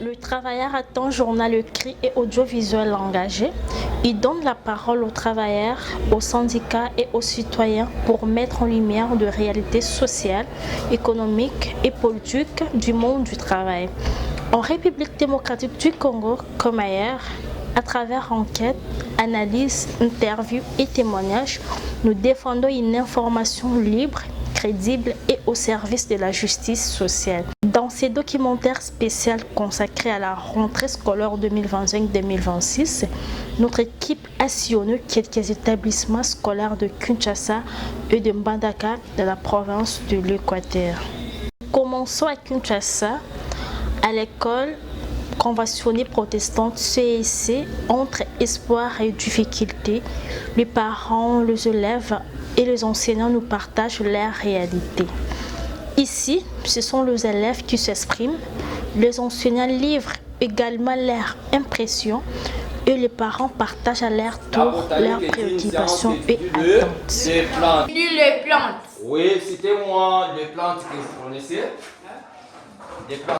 Le travailleur attend journal écrit et audiovisuel engagé. Il donne la parole aux travailleurs, aux syndicats et aux citoyens pour mettre en lumière de réalités sociales, économiques et politiques du monde du travail. En République démocratique du Congo, comme ailleurs, à travers enquêtes, analyses, interviews et témoignages, nous défendons une information libre, crédible et au service de la justice sociale. Dans ces documentaires spéciaux consacrés à la rentrée scolaire 2025-2026, notre équipe a sillonné quelques établissements scolaires de Kinshasa et de Mbandaka de la province de l'Équateur. Commençons à Kinshasa, à l'école conventionnée protestante CEC. Entre espoir et difficultés, les parents, les élèves et les enseignants nous partagent leur réalité. Ici, ce sont les élèves qui s'expriment, les enseignants livrent également leurs impressions et les parents partagent à leur tour leurs préoccupations et attentes. Les plantes. Oui, citez-moi les plantes que vous connaissez. Des plantes.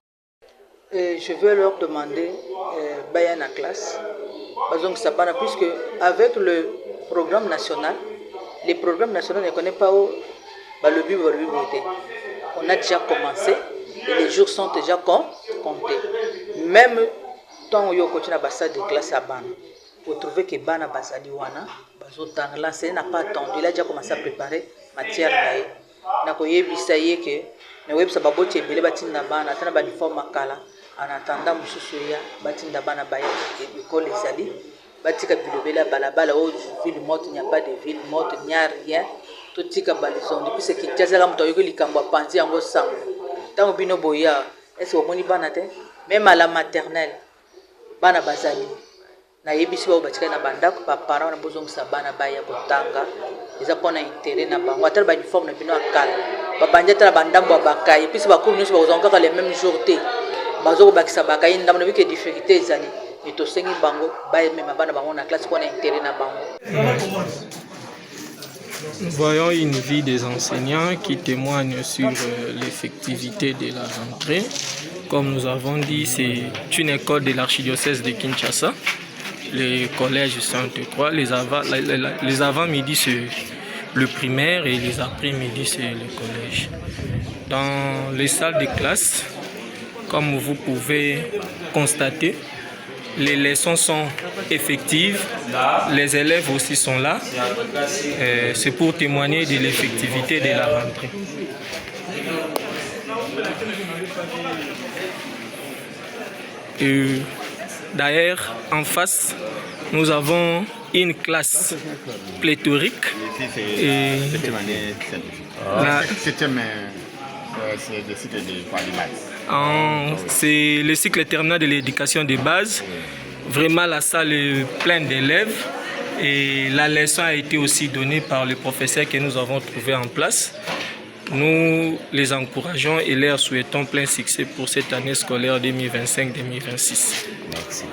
Je vais leur demander Bayan à classe, puisque avec le programme national, les programmes nationaux ne connaissent pas où le but. On a déjà commencé et les jours sont déjà comptés. Même tant que vous avez passé de classe à Bana, vous trouvez que Bana Basaliwana, l'enseignant n'a pas attendu, il a déjà commencé à préparer matière. Nakoyebisaye que na websa baboti ebele batinda bana tana ba uniforme makala en attendant mususu ya batinda bana baya école ezali batika bilobela balabala o ville morte, il n'y a pas de ville morte, il n'y a rien tout tika balison depuis ce qui tazala muto yoko likambo panzi yango sango tango bino boya est-ce que moni bana te même à la maternelle bana bazali na yebisi ba batika na bandako ba parents na bozongisa bana baya kotanga eza pona intérêt na bango atala ba uniforme na bino akala ba banja tala bandambo abakai puis ba cours nyonso ba kozonga les mêmes jours te bazo bakisa bakai ndambo na bike difficulté ezali et to sengi bango ba même bana bango na classe pona intérêt na bango. Nous voyons une vie des enseignants qui témoigne sur l'effectivité de la rentrée. Comme nous avons dit, c'est une école de l'archidiocèse de Kinshasa. Les collèges Sainte-Croix, les avant-midi c'est le primaire et les après-midi c'est le collège. Dans les salles de classe, comme vous pouvez constater, les leçons sont effectives, les élèves aussi sont là. C'est pour témoigner de l'effectivité de la rentrée. D'ailleurs, en face, nous avons une classe pléthorique. C'est le cycle terminal de l'éducation de base. Vraiment, la salle est pleine d'élèves et la leçon a été aussi donnée par le professeur que nous avons trouvé en place. Nous les encourageons et leur souhaitons plein succès pour cette année scolaire 2025-2026. Merci.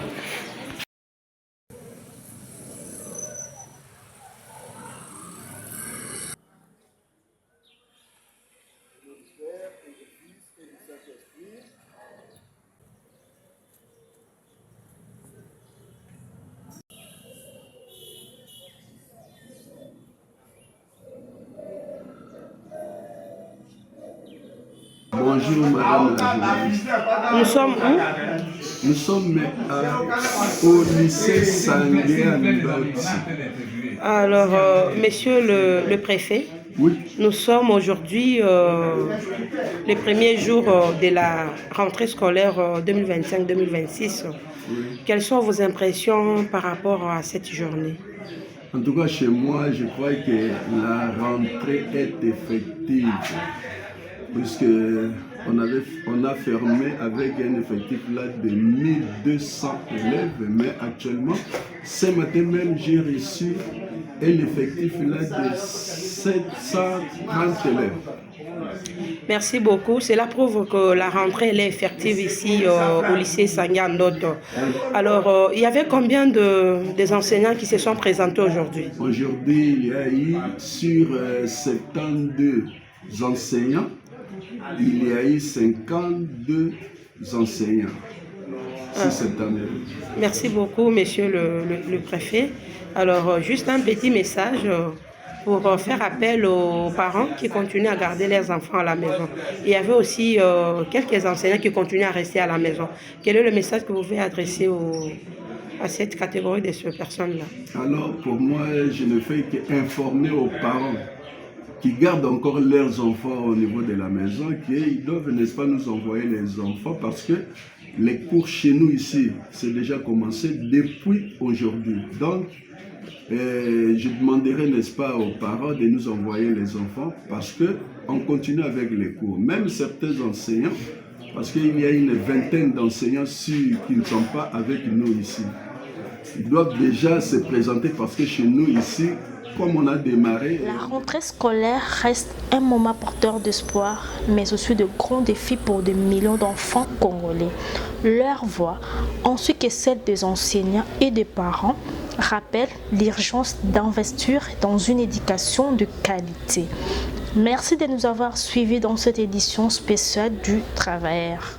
Bonjour madame la journaliste. Nous sommes où? Nous sommes au lycée Sangué à Nibabsi. Alors, monsieur le préfet, oui. Nous sommes aujourd'hui les premiers jours de la rentrée scolaire 2025-2026. Oui. Quelles sont vos impressions par rapport à cette journée? En tout cas, chez moi, je crois que la rentrée est effective. Puisque on a fermé avec un effectif là de 1200 élèves, mais actuellement, ce matin même, j'ai reçu un effectif là de 730 élèves. Merci beaucoup. Cela prouve que la rentrée elle est effective ici au lycée Sangandoto. Alors, il y avait combien des enseignants qui se sont présentés aujourd'hui? Aujourd'hui, il y a eu sur 72 enseignants, il y a eu 52 enseignants. cette année. Merci beaucoup, monsieur le préfet. Alors, juste un petit message pour faire appel aux parents qui continuent à garder leurs enfants à la maison. Il y avait aussi quelques enseignants qui continuent à rester à la maison. Quel est le message que vous pouvez adresser à cette catégorie de ces personnes-là? Alors, pour moi, je ne fais qu'informer aux parents qui gardent encore leurs enfants au niveau de la maison, qu'ils doivent, n'est-ce pas, nous envoyer les enfants parce que les cours chez nous ici, c'est déjà commencé depuis aujourd'hui. Donc, je demanderai, n'est-ce pas, aux parents de nous envoyer les enfants parce qu'on continue avec les cours. Même certains enseignants, parce qu'il y a une vingtaine d'enseignants qui ne sont pas avec nous ici. Ils doivent déjà se présenter parce que chez nous ici, comme on a démarré... La rentrée scolaire reste un moment porteur d'espoir, mais aussi de grands défis pour des millions d'enfants congolais. Leur voix, ainsi que celle des enseignants et des parents, rappelle l'urgence d'investir dans une éducation de qualité. Merci de nous avoir suivis dans cette édition spéciale du Travailleur.